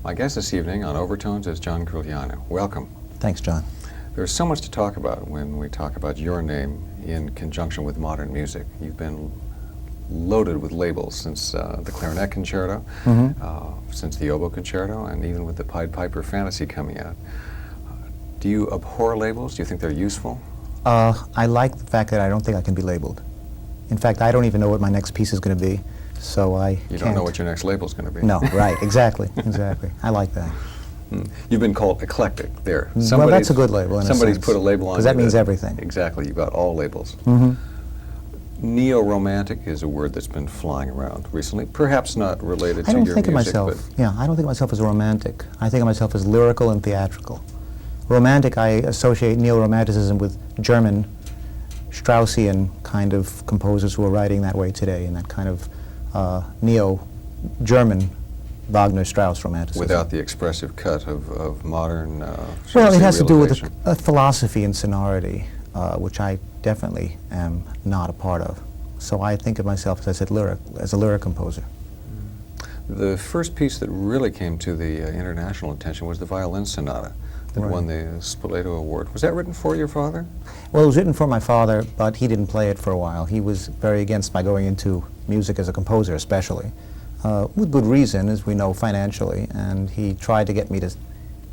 My guest this evening on Overtones is John Corigliano. Welcome. Thanks, John. There's so much to talk about when we talk about your name in conjunction with modern music. You've been loaded with labels since the Clarinet Concerto, since the Oboe Concerto, and even with the Pied Piper Fantasy coming out. Do you abhor labels? Do you think they're useful? I like the fact that I don't think I can be labeled. In fact, I don't even know what my next piece is going to be, so I You don't know what your next label's going to be? No, right, exactly, exactly. I like that. You've been called eclectic there. Well, that's a good label in a Somebody's sense, put a label on you. because that means everything. Exactly, you've got all labels. Neo-romantic is a word that's been flying around recently, perhaps not related to your music. I don't think of myself, I don't think of myself as a romantic. I think of myself as lyrical and theatrical. Romantic, I associate neo-romanticism with German, Straussian kind of composers who are writing that way today, and that kind of neo-German Wagner-Strauss romanticism. Without the expressive cut of modern well, it has to do with a philosophy and sonority, which I definitely am not a part of. So I think of myself, as I said, as a lyric composer. The first piece that really came to the international attention was the Violin Sonata that won the Spoleto Award. Was that written for your father? Well, it was written for my father, but he didn't play it for a while. He was very against my going into music as a composer, especially, with good reason, as we know, financially, and he tried to get me to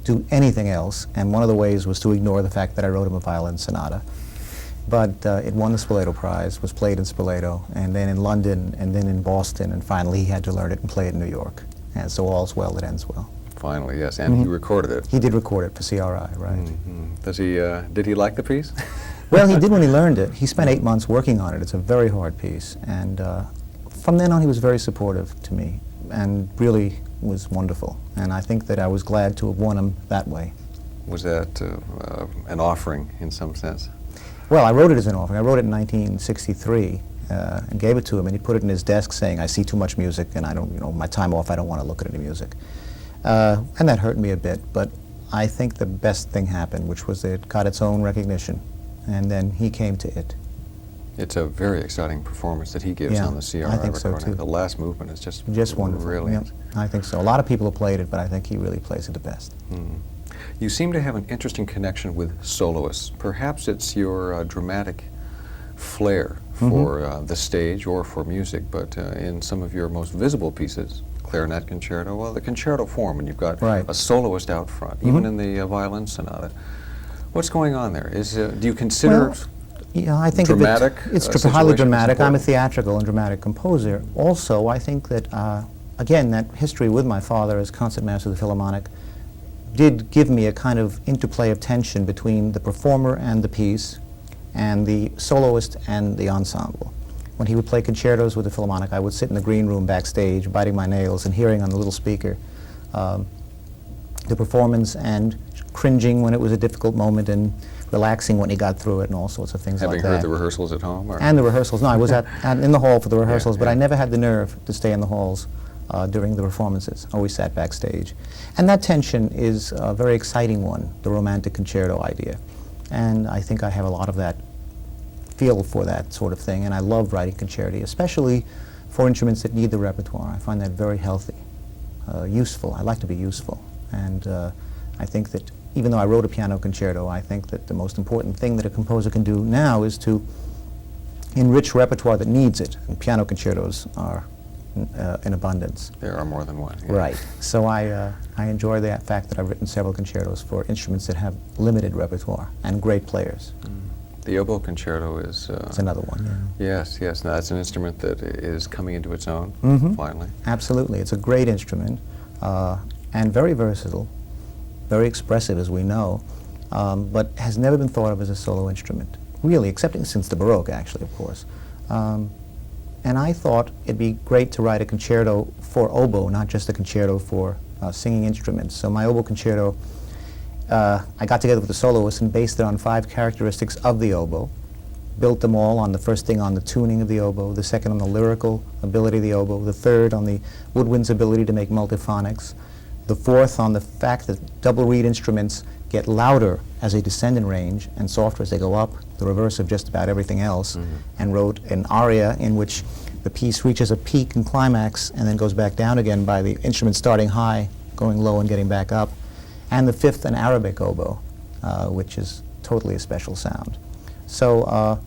do anything else, and one of the ways was to ignore the fact that I wrote him a Violin Sonata. But it won the Spoleto Prize, was played in Spoleto, and then in London, and then in Boston, and finally he had to learn it and play it in New York. And so all's well that ends well. Finally, yes, and he recorded it. He did record it for CRI, right. Does he, did he like the piece? Well, he did when he learned it. He spent 8 months working on it. It's a very hard piece, and from then on he was very supportive to me, and really was wonderful. And I think that I was glad to have won him that way. Was that an offering in some sense? Well, I wrote it as an offering. I wrote it in 1963 and gave it to him, and he put it in his desk saying, "I see too much music, and I don't, my time off, I don't want to look at any music." And that hurt me a bit, but I think the best thing happened, which was that it got its own recognition, and then he came to it. It's a very exciting performance that he gives on the CRI I think recording. so too. The last movement is just wonderful. Brilliant. Yep, I think so. A lot of people have played it, but I think he really plays it the best. You seem to have an interesting connection with soloists. Perhaps it's your dramatic flair for the stage or for music, but in some of your most visible pieces, Clarinet Concerto, well, the concerto form, and you've got a soloist out front, even in the Violin Sonata. What's going on there? Do you consider I think dramatic? It's highly dramatic. I'm a theatrical and dramatic composer. Also, I think that, again, that history with my father as concertmaster of the Philharmonic did give me a kind of interplay of tension between the performer and the piece, and the soloist and the ensemble. When he would play concertos with the Philharmonic, I would sit in the green room backstage, biting my nails and hearing on the little speaker the performance and cringing when it was a difficult moment and relaxing when he got through it and all sorts of things like that. Having heard the rehearsals at home? Or? And the rehearsals. No, I was in the hall for the rehearsals, but I never had the nerve to stay in the halls during the performances. I always sat backstage. And that tension is a very exciting one, the romantic concerto idea. And I think I have a lot of that feel for that sort of thing, and I love writing concerti, especially for instruments that need the repertoire. I find that very healthy, useful. I like to be useful, and I think that even though I wrote a piano concerto, I think that the most important thing that a composer can do now is to enrich repertoire that needs it, and piano concertos are in abundance. There are more than one. Yeah. Right. So I enjoy that fact that I've written several concertos for instruments that have limited repertoire and great players. The Oboe Concerto is... it's another one, Yes, yes. Now, that's an instrument that is coming into its own, finally. Absolutely. It's a great instrument, and very versatile, very expressive, as we know, but has never been thought of as a solo instrument, really, except since the Baroque, actually, of course. And I thought it'd be great to write a concerto for oboe, not just a concerto for singing instruments. So my Oboe Concerto, I got together with the soloist and based it on 5 characteristics of the oboe, built them all on the first thing on the tuning of the oboe, the second on the lyrical ability of the oboe, the third on the woodwind's ability to make multiphonics, the fourth on the fact that double reed instruments get louder as they descend in range and softer as they go up, the reverse of just about everything else, and wrote an aria in which the piece reaches a peak and climax and then goes back down again by the instrument starting high going low and getting back up, and the fifth, an Arabic oboe, which is totally a special sound. So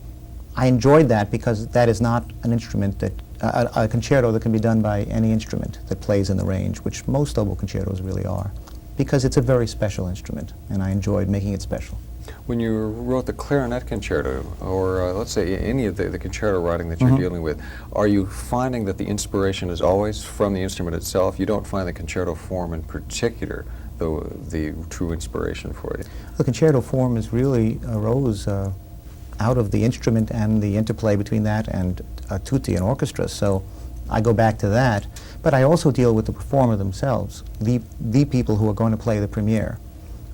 I enjoyed that because that is not an instrument that, a concerto that can be done by any instrument that plays in the range, which most oboe concertos really are, because it's a very special instrument, and I enjoyed making it special. When you wrote the clarinet concerto, or let's say any of the concerto writing that you're dealing with, are you finding that the inspiration is always from the instrument itself? You don't find the concerto form in particular the true inspiration for you? The concerto form is really arose out of the instrument and the interplay between that and tutti and orchestra. So I go back to that, but I also deal with the performer themselves, the people who are going to play the premiere.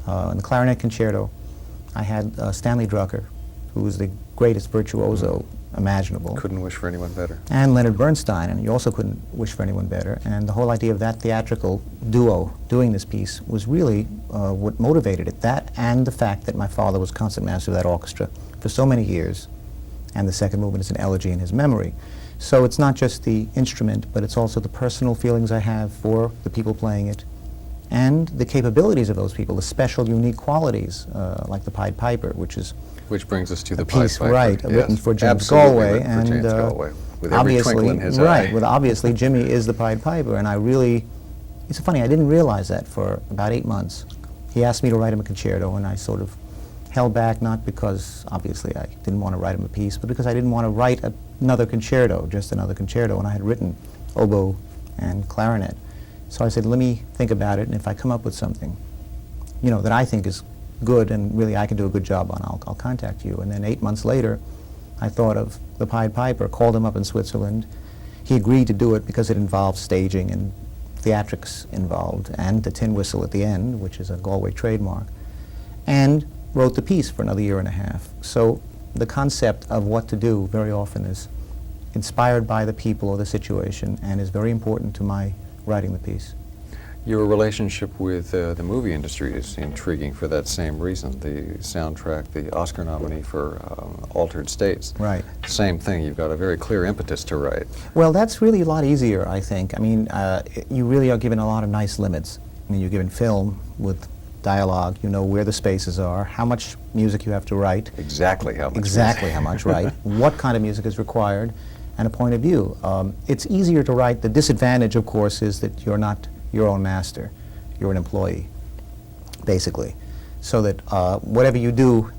In the clarinet concerto, I had Stanley Drucker, who was the greatest virtuoso imaginable. Couldn't wish for anyone better. And Leonard Bernstein, and you also couldn't wish for anyone better. And the whole idea of that theatrical duo doing this piece was really what motivated it. That and the fact that my father was concertmaster of that orchestra for so many years, and the second movement is an elegy in his memory. So it's not just the instrument, but it's also the personal feelings I have for the people playing it, and the capabilities of those people, the special, unique qualities, like the Pied Piper, Which brings us to the piece, Pied Piper. right, Yes, written for James absolutely Galway, written for and James Galway, with every twinkle in his right, eye. well, obviously Jimmy is the Pied Piper, and I really, it's funny, I didn't realize that for about 8 months. He asked me to write him a concerto, and I sort of held back, not because, obviously, I didn't want to write him a piece, but because I didn't want to write another concerto, just another concerto, and I had written oboe and clarinet. So I said, let me think about it, and if I come up with something, you know, that I think is good and really I can do a good job on, I'll contact you. And then 8 months later, I thought of the Pied Piper, called him up in Switzerland. He agreed to do it because it involved staging and theatrics involved, and the tin whistle at the end, which is a Galway trademark, and wrote the piece for another 1.5 years. So the concept of what to do very often is inspired by the people or the situation and is very important to my writing the piece. Your relationship with the movie industry is intriguing for that same reason. The soundtrack, the Oscar nominee for Altered States. Right. Same thing. You've got a very clear impetus to write. Well, that's really a lot easier, I think. I mean, you really are given a lot of nice limits. I mean, you're given film with dialogue, you know where the spaces are, how much music you have to write. Exactly how much. Exactly how much, right. What kind of music is required, and a point of view. It's easier to write. The disadvantage, of course, is that you're not your own master. You're an employee, basically. So that whatever you do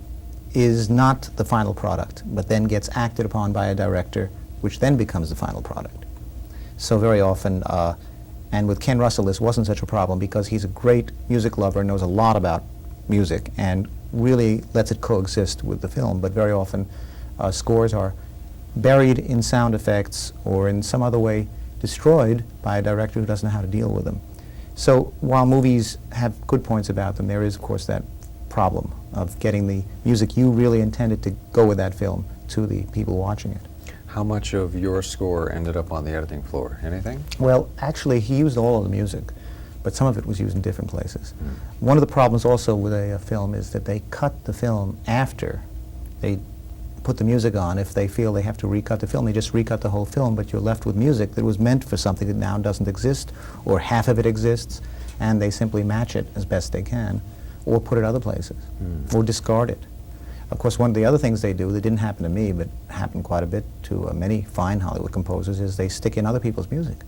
is not the final product, but then gets acted upon by a director, which then becomes the final product. So very often, and with Ken Russell, this wasn't such a problem because he's a great music lover, knows a lot about music, and really lets it coexist with the film. But very often, scores are buried in sound effects or in some other way destroyed by a director who doesn't know how to deal with them. So while movies have good points about them, there is, of course, that problem of getting the music you really intended to go with that film to the people watching it. How much of your score ended up on the editing floor? Anything? Well, actually, he used all of the music, but some of it was used in different places. One of the problems also with a film is that they cut the film after they put the music on. If they feel they have to recut the film, they just recut the whole film, but you're left with music that was meant for something that now doesn't exist, or half of it exists, and they simply match it as best they can, or put it other places, or discard it. Of course, one of the other things they do that didn't happen to me, but happened quite a bit to many fine Hollywood composers, is they stick in other people's music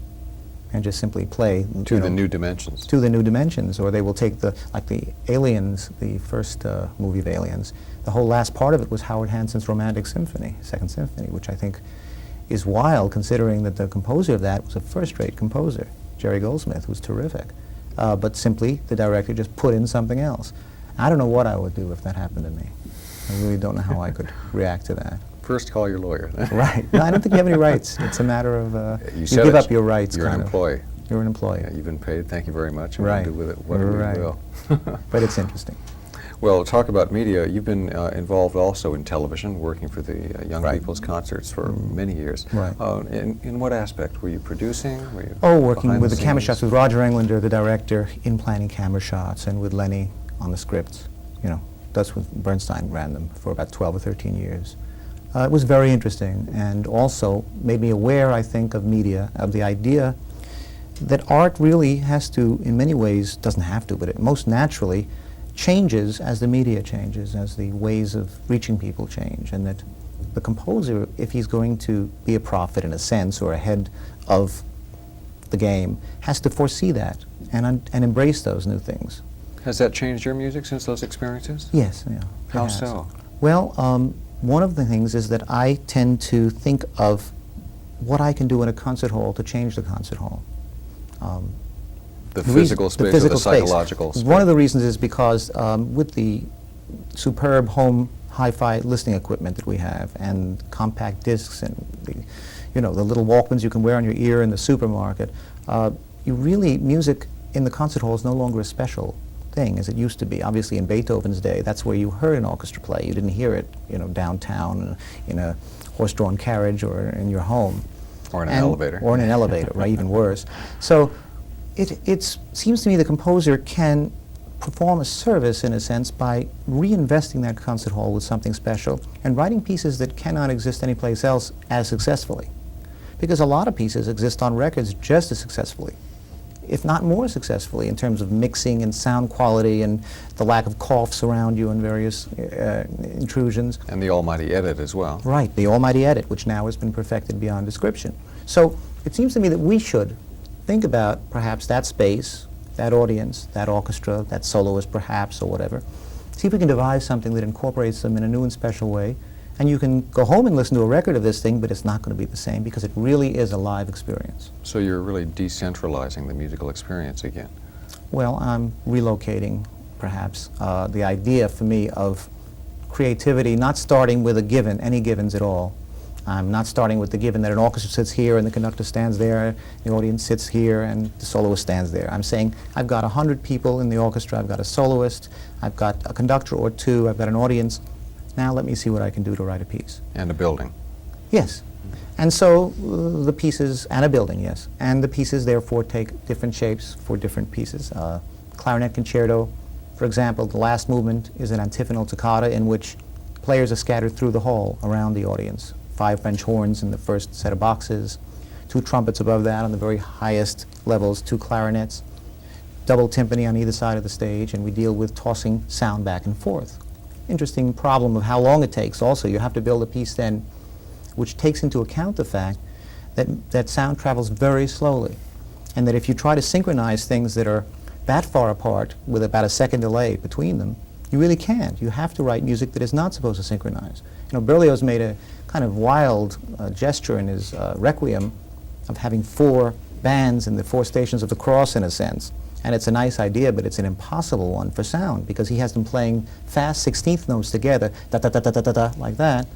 and just simply play To the new dimensions. to the new dimensions. Or they will take like the Aliens, the first movie of Aliens, the whole last part of it was Howard Hanson's Romantic Symphony, Second Symphony, which I think is wild considering that the composer of that was a first-rate composer, Jerry Goldsmith, who's terrific. But simply the director just put in something else. I don't know what I would do if that happened to me. I really don't know how I could react to that. First, call your lawyer. Right. No, I don't think you have any rights. It's a matter of you give up your rights. You're an employee. You're an employee. Yeah, you've been paid. Thank you very much. And Right. we'll do with it whatever Right. you will. But it's interesting. Well, talk about media. You've been involved also in television, working for the Young Right. People's Concerts for many years. Right. In what aspect? Were you producing? Were you Working behind with the camera scenes? shots with Roger Englander, the director, in planning camera shots, and with Lenny on the scripts. You know, that's when Bernstein ran them for about 12 or 13 years. It was very interesting, and also made me aware, I think, of media, of the idea that art really has to, in many ways, doesn't have to, but it most naturally changes as the media changes, as the ways of reaching people change, and that the composer, if he's going to be a prophet in a sense, or ahead of the game, has to foresee that and embrace those new things. Has that changed your music since those experiences? Yes, yeah. How it has. so? Well, one of the things is that I tend to think of what I can do in a concert hall to change the concert hall. The physical space or the psychological space? One of the reasons is because with the superb home hi-fi listening equipment that we have, and compact discs, and the little Walkmans you can wear on your ear in the supermarket, music in the concert hall is no longer a special thing as it used to be. Obviously, in Beethoven's day, that's where you heard an orchestra play. You didn't hear it, downtown in a horse-drawn carriage or in your home. Or in an elevator. Or in an elevator, right, even worse. So it seems to me the composer can perform a service, in a sense, by reinvesting that concert hall with something special and writing pieces that cannot exist anyplace else as successfully. Because a lot of pieces exist on records just as successfully, if not more successfully, in terms of mixing and sound quality and the lack of coughs around you and various intrusions. And the almighty edit as well. Right, the almighty edit, which now has been perfected beyond description. So it seems to me that we should think about perhaps that space, that audience, that orchestra, that soloist perhaps, or whatever. See if we can devise something that incorporates them in a new and special way. And you can go home and listen to a record of this thing, but it's not going to be the same because it really is a live experience. So you're really decentralizing the musical experience again? Well, I'm relocating, perhaps, the idea for me of creativity, not starting with a given, any givens at all. I'm not starting with the given that an orchestra sits here and the conductor stands there, the audience sits here and the soloist stands there. I'm saying I've got 100 people in the orchestra, I've got a soloist, I've got a conductor or two, I've got an audience. Now let me see what I can do to write a piece. And a building. Yes. And so the pieces, and a building, yes. And the pieces therefore take different shapes for different pieces. Clarinet Concerto, for example, the last movement is an antiphonal toccata in which players are scattered through the hall around the audience. 5 French horns in the first set of boxes, 2 trumpets above that on the very highest levels, 2 clarinets, double timpani on either side of the stage, and we deal with tossing sound back and forth. Interesting problem of how long it takes also. You have to build a piece then which takes into account the fact that sound travels very slowly, and that if you try to synchronize things that are that far apart with about a second delay between them, you really can't. You have to write music that is not supposed to synchronize. Berlioz made a kind of wild gesture in his Requiem of having 4 bands in the 4 stations of the cross, in a sense. And it's a nice idea, but it's an impossible one for sound because he has them playing fast 16th notes together, da-da-da-da-da-da, like that.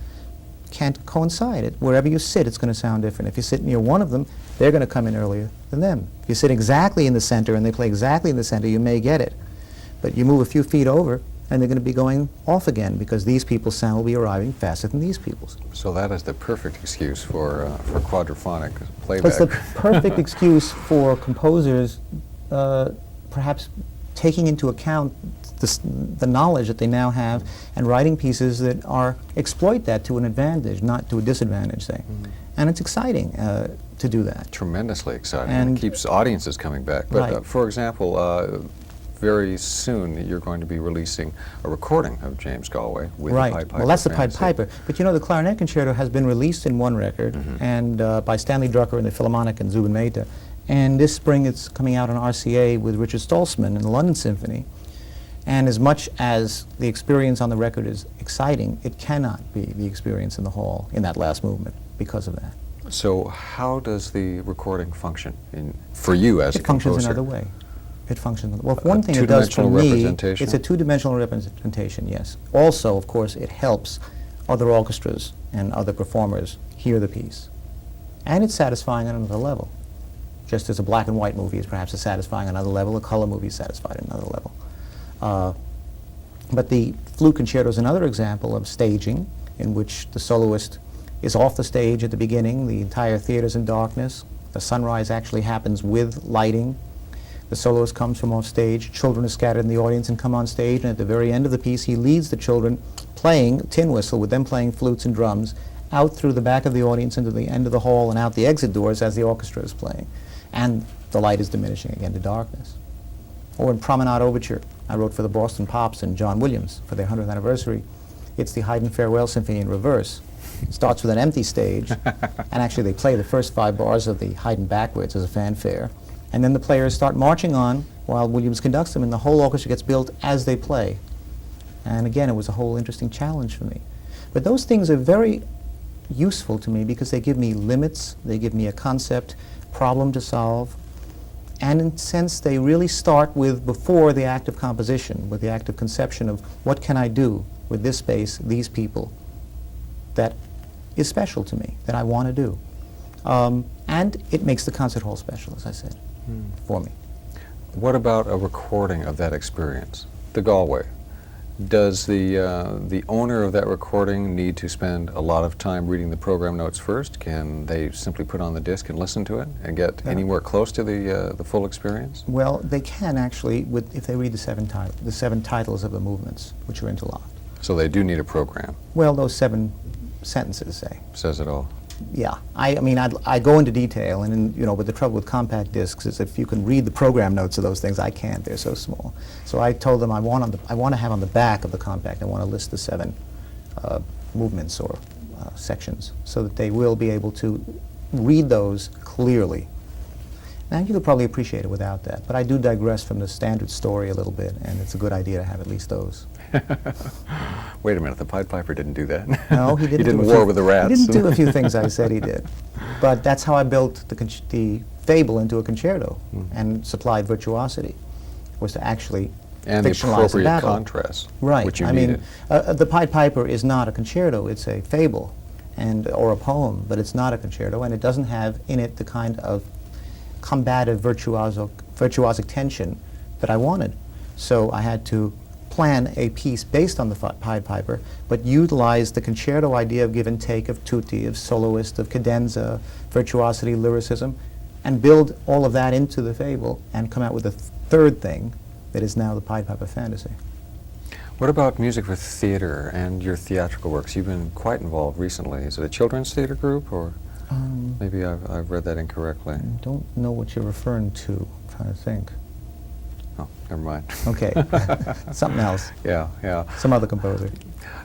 Can't coincide. Wherever you sit, it's going to sound different. If you sit near one of them, they're going to come in earlier than them. If you sit exactly in the center and they play exactly in the center, you may get it. But you move a few feet over, and they're going to be going off again because these people's sound will be arriving faster than these people's. So that is the perfect excuse for quadraphonic playback. But it's the perfect excuse for composers perhaps taking into account the knowledge that they now have and writing pieces that exploit that to an advantage, not to a disadvantage, say. Mm-hmm. And it's exciting to do that. Tremendously exciting. And it keeps audiences coming back. But right. For example, very soon you're going to be releasing a recording of James Galway with the Pied Piper. Well, that's the Pied Piper. But the Clarinet Concerto has been released in one record, mm-hmm. and by Stanley Drucker and the Philharmonic and Zubin Mehta. And this spring it's coming out on RCA with Richard Stoltzman and the London Symphony. And as much as the experience on the record is exciting, it cannot be the experience in the hall in that last movement because of that. So how does the recording function for you as a composer? It functions another way. It functions. Well, one thing it does for me, it's a 2-dimensional representation, yes. Also, of course, it helps other orchestras and other performers hear the piece. And it's satisfying on another level. Just as a black and white movie is perhaps satisfying on another level, a color movie is satisfied on another level. But the Flute Concerto is another example of staging in which the soloist is off the stage at the beginning, the entire theater's in darkness, the sunrise actually happens with lighting, the soloist comes from off stage, children are scattered in the audience and come on stage, and at the very end of the piece he leads the children playing tin whistle with them playing flutes and drums out through the back of the audience into the end of the hall and out the exit doors as the orchestra is playing. And the light is diminishing again to darkness. Or in Promenade Overture, I wrote for the Boston Pops and John Williams for their 100th anniversary. It's the Haydn Farewell Symphony in reverse. It starts with an empty stage, and actually they play the first 5 bars of the Haydn backwards as a fanfare, and then the players start marching on while Williams conducts them, and the whole orchestra gets built as they play. And again, it was a whole interesting challenge for me. But those things are very useful to me because they give me limits, they give me a concept, problem to solve, and in a sense they really start with before the act of composition, with the act of conception of what can I do with this space, these people, that is special to me, that I want to do. And it makes the concert hall special, as I said, for me. What about a recording of that experience? The Galway. Does the owner of that recording need to spend a lot of time reading the program notes first? Can they simply put on the disc and listen to it and get anywhere close to the full experience? Well, they can actually, if they read the 7 titles of the movements, which are interlocked. So they do need a program. Well, those 7 sentences say. Says it all. Yeah, I mean, I go into detail, and but the trouble with compact discs is if you can read the program notes of those things, I can't. They're so small. So I told them I want to have on the back of the compact, I want to list the 7 movements or sections, so that they will be able to read those clearly. Now, you could probably appreciate it without that, but I do digress from the standard story a little bit, and it's a good idea to have at least those. Wait a minute, the Pied Piper didn't do that. No, he didn't. He didn't war with the rats. He didn't do a few things I said he did. But that's how I built the fable into a concerto and supplied virtuosity, was to actually and the fictionalize the appropriate battle. contrast, Right. which you I needed. mean, the Pied Piper is not a concerto, it's a fable or a poem, but it's not a concerto, and it doesn't have in it the kind of combative virtuosic tension that I wanted. So I had to plan a piece based on the Pied Piper, but utilize the concerto idea of give and take, of tutti, of soloist, of cadenza, virtuosity, lyricism, and build all of that into the fable and come out with a third thing that is now the Pied Piper fantasy. What about music for theater and your theatrical works? You've been quite involved recently. Is it a children's theater group, or maybe I've read that incorrectly? I don't know what you're referring to. I'm trying to think. Oh, never mind. Okay, something else. Yeah, yeah. Some other composer.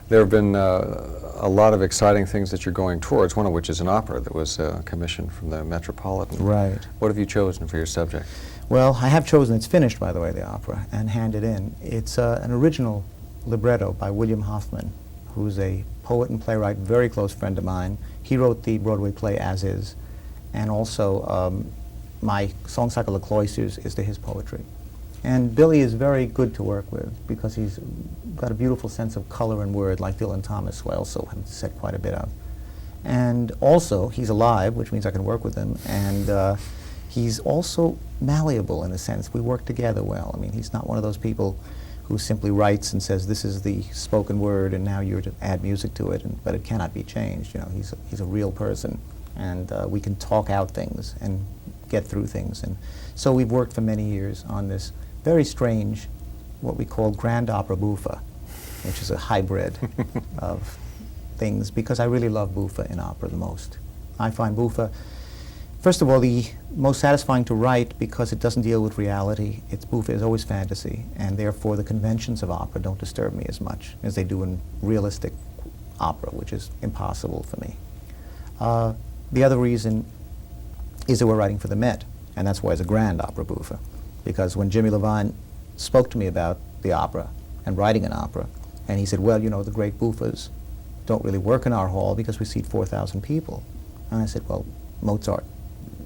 There have been a lot of exciting things that you're going towards, one of which is an opera that was commissioned from the Metropolitan. Right. What have you chosen for your subject? Well, I have chosen, it's finished, by the way, the opera, and handed in. It's an original libretto by William Hoffman, who's a poet and playwright, very close friend of mine. He wrote the Broadway play As Is, and also my song cycle, The Cloisters, is to his poetry. And Billy is very good to work with because he's got a beautiful sense of color and word, like Dylan Thomas, who I also have said quite a bit of. And also, he's alive, which means I can work with him, and he's also malleable in a sense. We work together well. I mean, he's not one of those people who simply writes and says, this is the spoken word, and now you're to add music to it, but it cannot be changed. You know, he's a real person, and we can talk out things and get through things. And so we've worked for many years on this very strange, what we call grand opera buffa, which is a hybrid of things, because I really love buffa in opera the most. I find buffa, first of all, the most satisfying to write because it doesn't deal with reality. Buffa is always fantasy, and therefore the conventions of opera don't disturb me as much as they do in realistic opera, which is impossible for me. The other reason is that we're writing for the Met, and that's why it's a grand opera buffa. Because when Jimmy Levine spoke to me about the opera and writing an opera, and he said, well, you know, the great buffas don't really work in our hall because we seat 4,000 people. And I said, well, Mozart,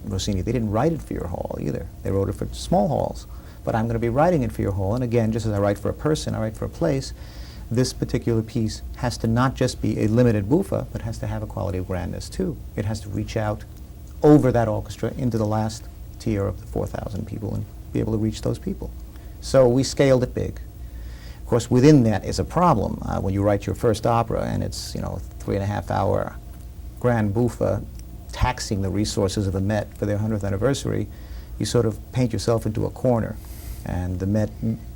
Rossini, they didn't write it for your hall either. They wrote it for small halls. But I'm going to be writing it for your hall, and again, just as I write for a person, I write for a place, this particular piece has to not just be a limited buffa, but has to have a quality of grandness too. It has to reach out over that orchestra into the last tier of the 4,000 people and be able to reach those people. So we scaled it big. Of course, within that is a problem. When you write your first opera and it's, 3.5-hour grand buffa taxing the resources of the Met for their 100th anniversary, you sort of paint yourself into a corner. And the Met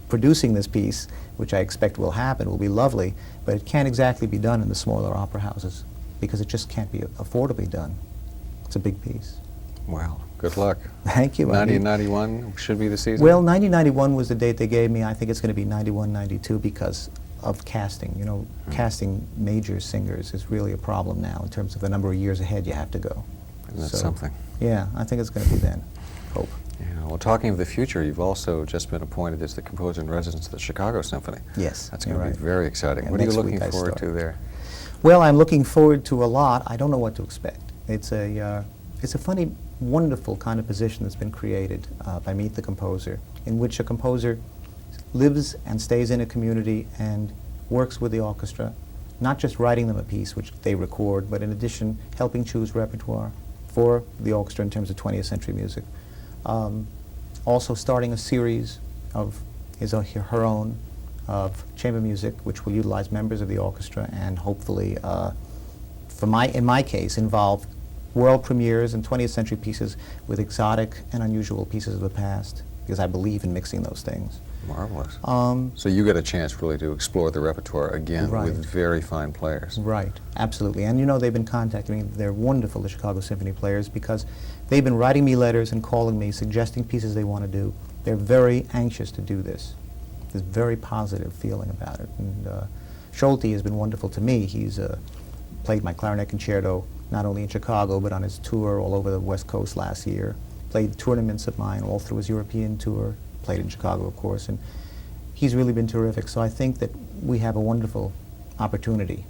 producing this piece, which I expect will happen, will be lovely, but it can't exactly be done in the smaller opera houses because it just can't be affordably done. It's a big piece. Well, Good luck. Thank you. 1991 should be the season? Well, 1991 was the date they gave me. I think it's going to be 91, 92 because of casting. You know, casting major singers is really a problem now in terms of the number of years ahead you have to go. Isn't that something? Yeah, I think it's going to be then. Hope. Yeah, well, talking of the future, you've also just been appointed as the composer in residence of the Chicago Symphony. Yes, That's going you're to right. be very exciting. Yeah, What are you next looking week I forward start. to there? Well, I'm looking forward to a lot. I don't know what to expect. It's a funny, wonderful kind of position that's been created by Meet the Composer, in which a composer lives and stays in a community and works with the orchestra, not just writing them a piece, which they record, but in addition, helping choose repertoire for the orchestra in terms of 20th century music. Also starting a series of her own of chamber music, which will utilize members of the orchestra and hopefully, in my case, involve world premieres and 20th century pieces with exotic and unusual pieces of the past, because I believe in mixing those things. Marvelous. So you get a chance really to explore the repertoire again Right. with very fine players. Right, absolutely. And you know, they've been contacting me. They're wonderful, the Chicago Symphony players, because they've been writing me letters and calling me, suggesting pieces they want to do. They're very anxious to do this. There's a very positive feeling about it. And Schulte has been wonderful to me. He's played my clarinet concerto not only in Chicago, but on his tour all over the West Coast last year. Played tournaments of mine all through his European tour. Played in Chicago, of course, and he's really been terrific. So I think that we have a wonderful opportunity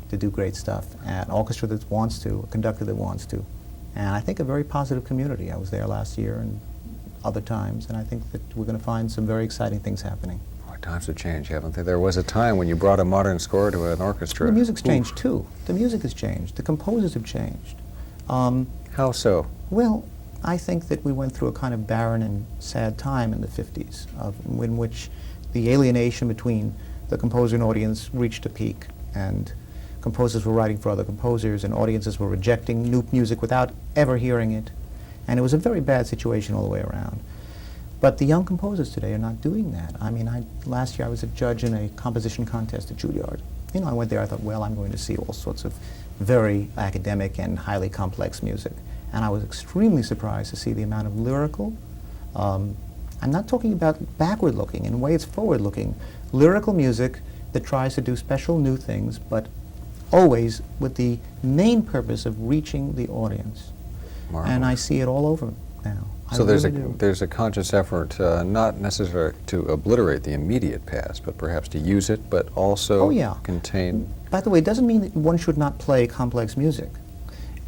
to do great stuff. An orchestra that wants to, a conductor that wants to, and I think a very positive community. I was there last year and other times, and I think that we're going to find some very exciting things happening. Boy, times have changed, haven't they? There was a time when you brought a modern score to an orchestra. The music's Oof. changed too. The music has changed. The composers have changed. How so? Well, I think that we went through a kind of barren and sad time in the 50s, in which the alienation between the composer and audience reached a peak, and composers were writing for other composers, and audiences were rejecting new music without ever hearing it. And it was a very bad situation all the way around. But the young composers today are not doing that. I mean, last year I was a judge in a composition contest at Juilliard. You know, I went there, I thought, well, I'm going to see all sorts of very academic and highly complex music. And I was extremely surprised to see the amount of lyrical, I'm not talking about backward-looking, in a way it's forward-looking, lyrical music that tries to do special new things, but always with the main purpose of reaching the audience. Marvelous. And I see it all over now. So I really do. there's a conscious effort, not necessarily to obliterate the immediate past, but perhaps to use it, but also Oh, yeah. contain. By the way, it doesn't mean that one should not play complex music.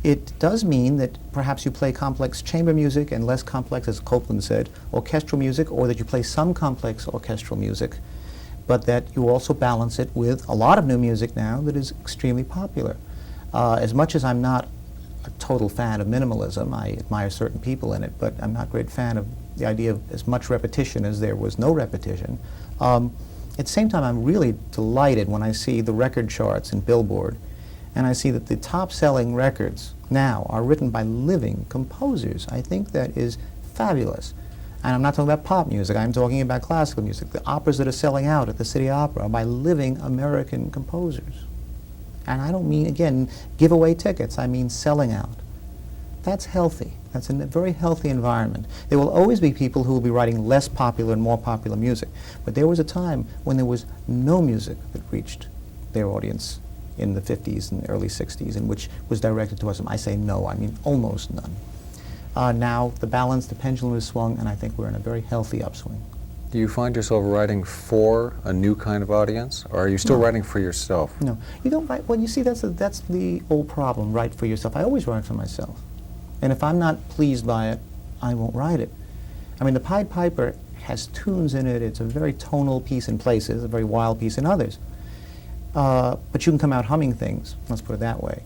It does mean that perhaps you play complex chamber music and less complex, as Copland said, orchestral music, or that you play some complex orchestral music, but that you also balance it with a lot of new music now that is extremely popular. As much as I'm not a total fan of minimalism, I admire certain people in it, but I'm not a great fan of the idea of as much repetition as there was no repetition. At the same time, I'm really delighted when I see the record charts in Billboard, and I see that the top-selling records now are written by living composers. I think that is fabulous. And I'm not talking about pop music, I'm talking about classical music. The operas that are selling out at the City Opera are by living American composers. And I don't mean, again, give away tickets, I mean selling out. That's healthy. That's a very healthy environment. There will always be people who will be writing less popular and more popular music. But there was a time when there was no music that reached their audience in the 50s and early 60s, and which was directed towards them. I say no, I mean almost none. Now the balance, the pendulum is swung, and I think we're in a very healthy upswing. Do you find yourself writing for a new kind of audience, or are you still No. writing for yourself? No, you don't write, well, you see, that's the old problem, write for yourself. I always write for myself. And if I'm not pleased by it, I won't write it. I mean, the Pied Piper has tunes in it, it's a very tonal piece in places, a very wild piece in others. But you can come out humming things, let's put it that way.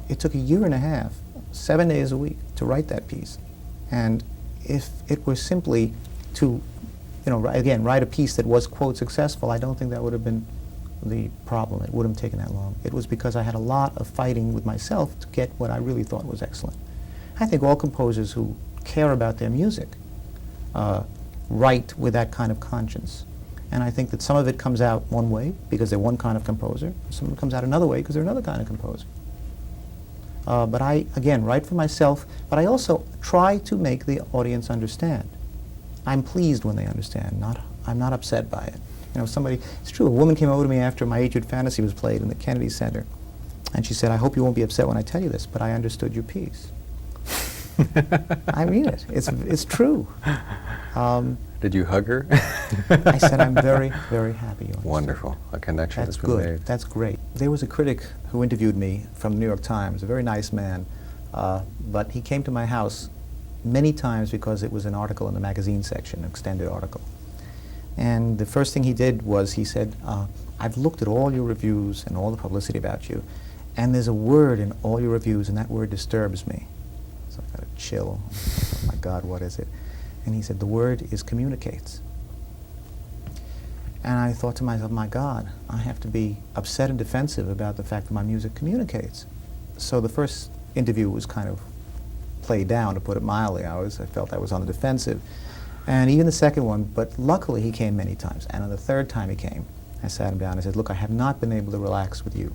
It took a year and a half, 7 days a week, to write that piece. And if it were simply to, you know, again, write a piece that was, quote, successful, I don't think that would have been the problem. It wouldn't have taken that long. It was because I had a lot of fighting with myself to get what I really thought was excellent. I think all composers who care about their music write with that kind of conscience. And I think that some of it comes out one way because they're one kind of composer, some of it comes out another way because they're another kind of composer. But I, again, write for myself, but I also try to make the audience understand. I'm pleased when they understand, I'm not upset by it. You know, it's true, a woman came over to me after my Etude Fantasy was played in the Kennedy Center, and she said, I hope you won't be upset when I tell you this, but I understood your piece. I mean it. It's true. Did you hug her? I said, I'm very, very happy you understood. Wonderful. A connection That's has been good. made. That's great. There was a critic who interviewed me from the New York Times, a very nice man, but he came to my house many times because it was an article in the magazine section, an extended article. And the first thing he did was he said, I've looked at all your reviews and all the publicity about you, and there's a word in all your reviews, and that word disturbs me. So I got a chill. Oh my God, what is it? And he said, the word is communicates. And I thought to myself, my God, I have to be upset and defensive about the fact that my music communicates. So the first interview was kind of played down, to put it mildly. I felt I was on the defensive. And even the second one, but luckily he came many times. And on the third time he came, I sat him down and I said, look, I have not been able to relax with you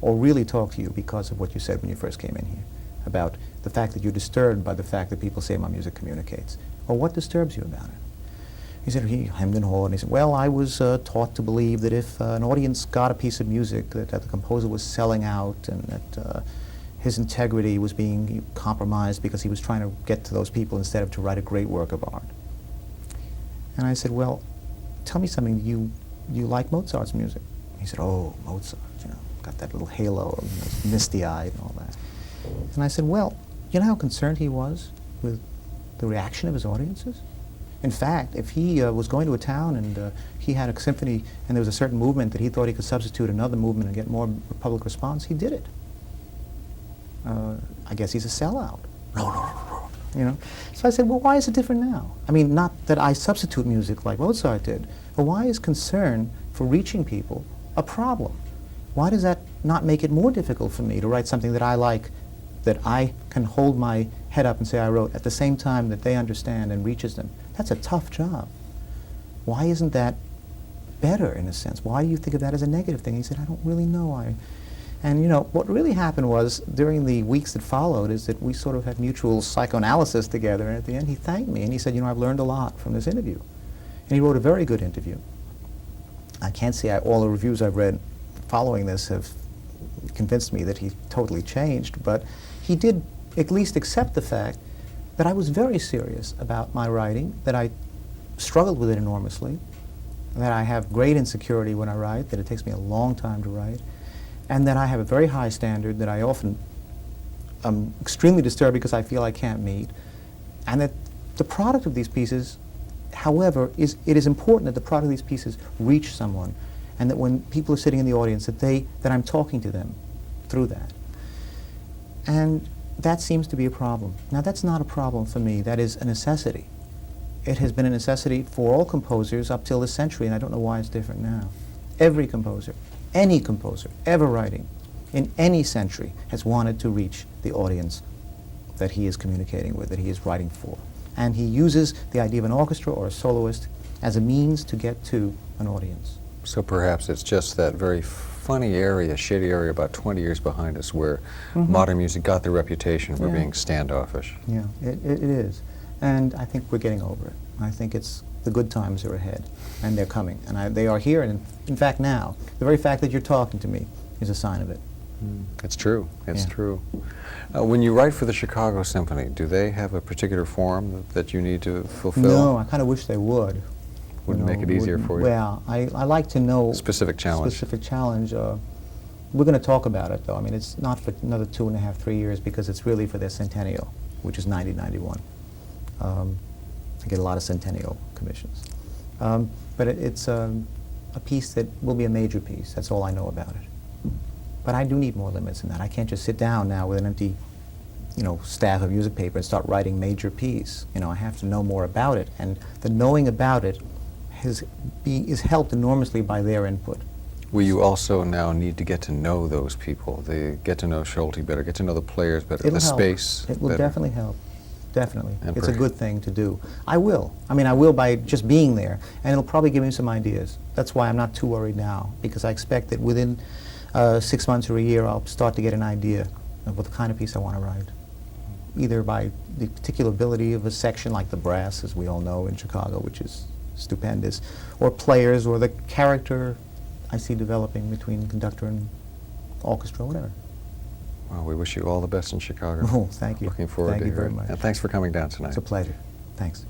or really talk to you because of what you said when you first came in here about the fact that you're disturbed by the fact that people say my music communicates. Well, what disturbs you about it? He said, he hemmed and hawed, and he said, well, I was taught to believe that if an audience got a piece of music, that the composer was selling out and that his integrity was being compromised because he was trying to get to those people instead of to write a great work of art. And I said, well, tell me something, you like Mozart's music? He said, oh, Mozart, you know, got that little halo, of misty-eyed and all that. And I said, well, you know how concerned he was with the reaction of his audiences? In fact, if he was going to a town and he had a symphony and there was a certain movement that he thought he could substitute another movement and get more public response, he did it. I guess he's a sellout. No. You know? So I said, well, why is it different now? I mean, not that I substitute music like Mozart did, but why is concern for reaching people a problem? Why does that not make it more difficult for me to write something that I like, that I can hold my head up and say I wrote at the same time that they understand and reaches them? That's a tough job. Why isn't that better in a sense? Why do you think of that as a negative thing? He said, I don't really know. And you know, what really happened was, during the weeks that followed, is that we sort of had mutual psychoanalysis together, and at the end he thanked me, and he said, you know, I've learned a lot from this interview. And he wrote a very good interview. I can't say all the reviews I've read following this have convinced me that he totally changed, but he did at least accept the fact that I was very serious about my writing, that I struggled with it enormously, that I have great insecurity when I write, that it takes me a long time to write, and that I have a very high standard that I often am extremely disturbed because I feel I can't meet, and that the product of these pieces, however, it is important that the product of these pieces reach someone, and that when people are sitting in the audience, that I'm talking to them through that. And that seems to be a problem. Now, that's not a problem for me. That is a necessity. It has been a necessity for all composers up till this century, and I don't know why it's different now. Every composer, any composer ever writing in any century has wanted to reach the audience that he is communicating with, that he is writing for. And he uses the idea of an orchestra or a soloist as a means to get to an audience. So perhaps it's just that very funny area, shady area about 20 years behind us where modern music got the reputation for being standoffish. Yeah, it is. And I think we're getting over it. I think the good times are ahead, and they're coming. And they are here, and in fact now. The very fact that you're talking to me is a sign of it. It's true. It's true. When you write for the Chicago Symphony, do they have a particular form that you need to fulfill? No, I kind of wish they would. Wouldn't make it easier for you? Well, I like to know... Specific challenge. Specific challenge. We're going to talk about it, though. I mean, it's not for another 2.5, 3 years, because it's really for their centennial, which is 90-91. I get a lot of centennial commissions. But it's a piece that will be a major piece. That's all I know about it. But I do need more limits than that. I can't just sit down now with an empty, staff of music paper and start writing major piece. I have to know more about it, and the knowing about it is helped enormously by their input. Will you also now need to get to know those people? Get to know Schulte better, get to know the players better, It'll the help. space It will better. definitely help. Definitely. And It's a good thing to do. I will. I mean, I will by just being there, and it'll probably give me some ideas. That's why I'm not too worried now, because I expect that within 6 months or a year I'll start to get an idea of what the kind of piece I want to write, either by the particular ability of a section like the brass, as we all know in Chicago, which is stupendous, or players, or the character I see developing between conductor and orchestra, whatever. Well, we wish you all the best in Chicago. Oh, thank you. Looking forward Thank to you very hearing it. much. And thanks for coming down tonight. It's a pleasure. Thanks.